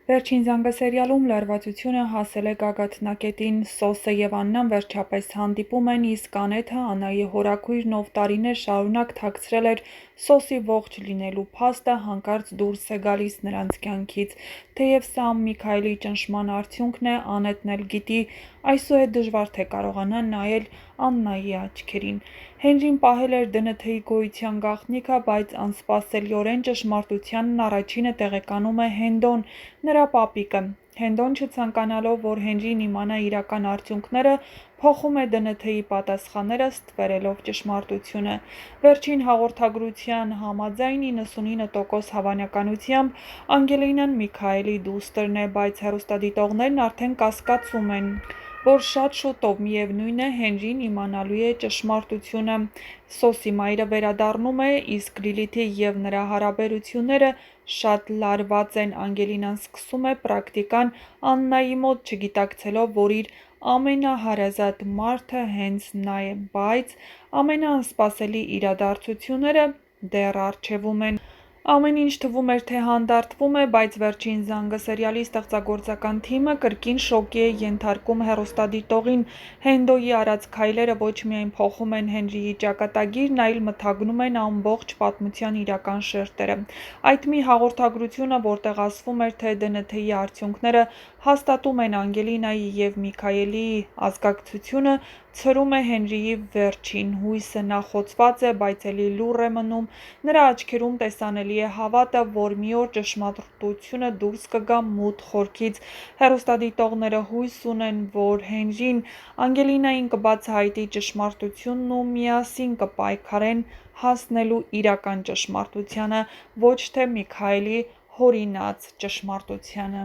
Վերջին զանգասերիալում լարվածությունը հասել է գագաթնակետին, Սոսը և Աննան վերջապես հանդիպում են, իսկ Անեթը Աննայի հորաքույրն, ով տարիներ շարունակ թաքցրել էր Սոսի ողջ լինելու փաստը, հանկարծ դուրս է գալիս նրանց կյանքից: Թեև սա Միքայելի ճնշման արդյունքն է, Անետն էլ գիտի, այսուհետ դժվար թե կարողանա նայել Աննայի աչքերին: Հենրին պահել էր ԴՆԹ-ի գոյության գաղտնիքը, բայց անսպասելիորեն ճշմարտությանն առաջինը տեղեկանում է Հենդոն, նրա պապիկը: Հենդոն, չցանկանալով, որ Հենրին իմանա իրական արդյունքները, փոխում է ԴՆԹ-ի պատասխանները, ստվերելով ճշմարտությունը: Վերջին հաղորդագրության համաձայն, 99% հավանականությամբ Անգելինան Միքայելի դուստրն է, բայց հեռուստադիտողներն արդեն կասկածում են, որ շատ շուտով, միևնույն է, Հենրին իմանալու է ճշմարտությունը: Սոսի մայրը վերադառնում է, իսկ Լիլիթի և նրա հարաբերությունները շատ լարված են: Անգելինան սկսում է պրակտիկան Աննայի մոտ, չգիտակցելով, որ իր ամենահարազատ մարդը հենց նա է: Բայց ամենաանսպասելի իրադարձությունները դեռ առջևում են: Ամեն ինչ թվում էր, թե հանդարտվում է, բայց «Վերջին զանգը» սերիալի ստեղծագործական թիմը կրկին շոկի է ենթարկում հեռուստադիտողին: Հենդոյի արած քայլերը ոչ միայն փոխում են Հենրիի ճակատագիրն, այլ մթագնում են ամբողջ պատմության իրական շերտերը: Այդ մի հաղորդագրությունը, որտեղ ասվում էր, թե ԴՆԹ-ի արդյունքները հաստատում են Անգելինայի և Միքայելի ազգակցությունը, ցրում է Հենրիի վերջին հույսը: Նա խոցված է, բայց էլի լուռ է մնում: Նրա աչքերում տեսանելի է հավատը, որ մի օր ճշմարտությունը դուրս կգա մութ խորքից: Հեռուստադիտողները հույս ունեն, որ Հենրին Անգելինային կբացահայտի ճշմարտությունն ու միասին կպայքարեն հասնելու իրական ճշմարտությանը, ոչ թե Միքայելի հորինած ճշմարտությանը: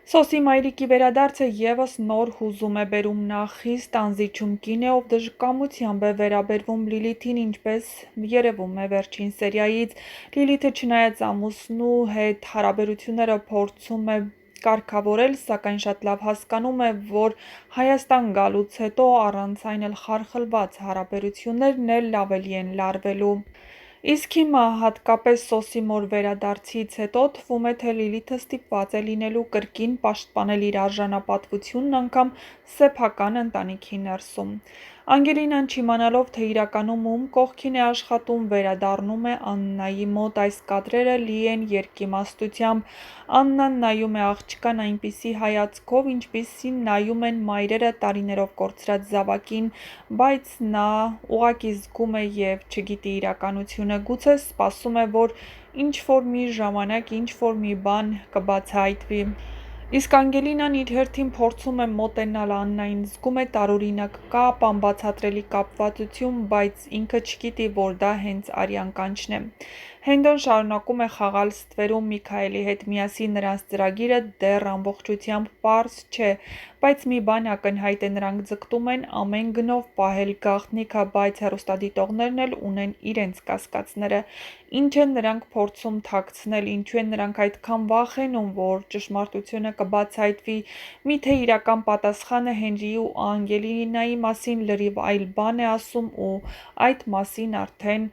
Սոսի մայրիկի վերադարձը ևս նոր հուզում է բերում: Նա խիստ անզիջում կին է, ով դժկամությամբ է վերաբերվում Լիլիթին, ինչպես երևում է վերջին սերիայից: Լիլիթը, չնայած ամուսնու հետ հարաբերությունները փորձում է կարգավորել, սակայն շատ լավ հասկանում է, որ Հայաստան գալուց հետո, առանց այն էլ խարխլված հարաբերություններն էլ ավելի են լարվելու: Իսկ հիմա, հատկապես Սոսի մոր վերադարձից հետո, թվում է, թե Լիլիթը ստիպված է լինելու կրկին պաշտպանել իր արժանապատվությունն անգամ սեփական ընտանիքի ներսում: Անգելինան, չիմանալով, թե իրականում ում կողքին է աշխատում, վերադառնում է Աննայի մոտ: Այս կադրերը լի են երկիմաստությամբ: Աննան նայում է աղջկան այնպիսի հայացքով, ինչպիսին նայում են մայրերը տարիներով կորցրած զավակին: Բայց նա ուղղակի զգում է և չգիտի իրականությունը: Գուցե սպասում է, որ ինչ-որ մի ժամանակ ինչ-որ մի բան կբացահայտվի: Իսկ Անգելինան իր հերթին փորձում է մոտենալ Աննային: Զգում է տարօրինակ կապ, անբացատրելի կապվածություն, բայց ինքը չգիտի, որ դա հենց արյան կանչն է: Հենդոն շարունակում է խաղալ ստվերում Միքայելի հետ միասին: Նրանց ծրագիրը դեռ ամբողջությամբ պարզ չէ, բայց մի բան ակնհայտ է, նրանք ձգտում են ամեն գնով պահել գաղտնիքը: Բայց հեռուստադիտողներն էլ ունեն իրենց կասկածները: Ինչ են նրանք փորձում թաքցնել: Ինչու են նրանք այդքան վախենում, որ ճշմարտությունը կբացահայտվի: Միթե իրական պատասխանը Հենրիի ու Անգելինայի մասին լրիվ այլ բան է ասում ու այդ մասին արդեն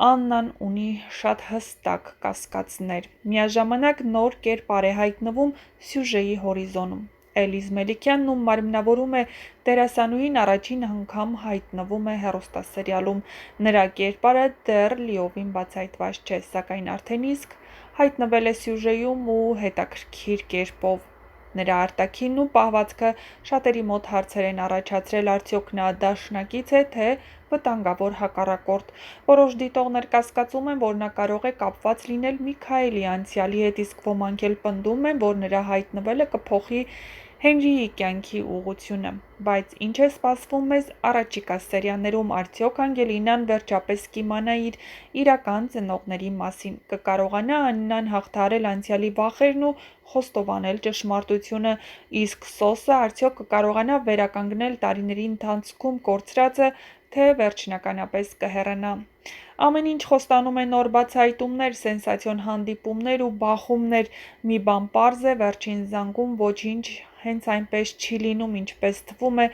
Աննան ունի շատ հստակ կասկածներ: Միաժամանակ նոր կերպ է հայտնվում սյուժեի հորիզոնում: Էլիզ Մելիքյանն, ում մարմնավորում է դերասանուհին, առաջին անգամ հայտնվում է հեռուստասերիալում: Նրա կերպարը դեռ լիովին բացահայտված չէ, սակայն արդեն իսկ հայտնվել է սյուժեում ու հետաքրքիր կերպով: Նրա արտաքինն ու պահվածքը շատերի մոտ հարցեր են առաջացրել: Արդյոք նա դաշնակից է, թե վտանգավոր հակառակորդ: Որոշ դիտողներ կասկածում են, որ նա կարող է կապված լինել Միքայելի անցյալի հետ, իսկ ոմանք էլ պնդում են, որ նրա հայտնվելը կփոխի Հենրիի կյանքի ուղղությունը: Բայց ինչ է սպասվում մեզ առաջիկա սերիաներում: Արդյոք Անգելինան վերջապես կիմանա իր իրական ծնողների մասին: Կկարողանա Աննան հաղթահարել անցյալի վախերն ու խոստովանել ճշմարտությունը: Իսկ Սոսը արդյոք կկարողանա վերականգնել տարիների ընթացքում կորցրածը, թե վերջնականապես կհեռանա: Ամեն ինչ խոստանում է նոր բացահայտումներ, սենսացիոն հանդիպումներ ու բախումներ: Մի բան պարզ է, «Վերջին զանգում» ոչինչ հենց այնպես չի լինում, ինչպես թվում է,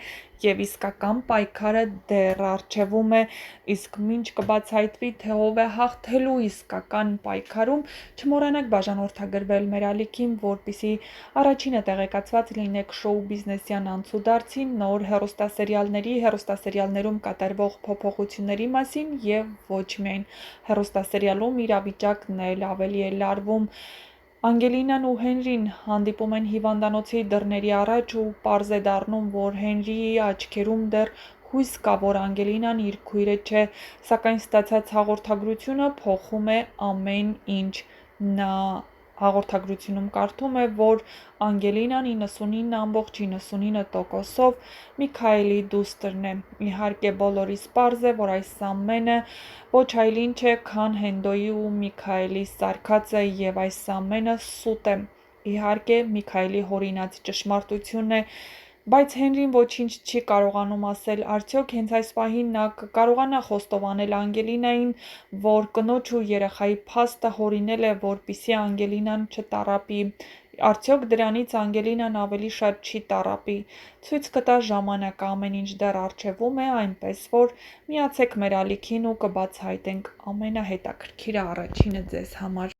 և իսկական պայքարը դեռ առջևում է, իսկ մինչ կբացահայտվի, թե ով է հաղթելու իսկական պայքարում, չմոռանաք բաժանորդագրվել մեր ալիքին, որպեսզի առաջինը տեղեկացված լինեք շոու բիզնեսյան անցուդարձի, նոր հեռուստասերիալներում կատարվող փոփոխությունների մասին և ոչ միայն հեռուստասերիալում իրավիճակն էլ ավելի է լարվում։ Անգելինան ու Հենրին հանդիպում են հիվանդանոցի դռների առաջ ու պարզ է դառնում, որ Հենրիի աչքերում դեռ հույս կա, որ Անգելինան իր քույրը չէ, սակայն ստացած հաղորդագրությունը փոխում է ամեն ինչ։ Նա հաղորդագրությունում կարդում է, որ Անգելինան 99,99%-ով Միքայելի դուստրն է։ Իհարկե, բոլորիս պարզ է, որ այս ամենը ոչ այլ ինչ է, քան Հենդոյի ու Միքայելի սարքածը, և այս ամենը սուտ է։ Իհարկե, Միքայելի հորինած ճշմարտությունն է, բայց Հենրին ոչինչ չի կարողանում ասել։ Արդյոք հենց այս պահին նա կկարողանա խոստովանել Անգելինային, որ կնոջ ու երեխայի փաստը հորինել է, որպեսզի Անգելինան չտառապի։ Արդյոք դրանից Անգելինան ավելի շատ չի տառապի։ Ցույց կտա ժամանակը, ամեն ինչ դեռ առջևում է, այնպես որ միացեք մեր ալիքին ու կբացահայտենք ամենահետաքրքիրը առաջինը ձեզ համար։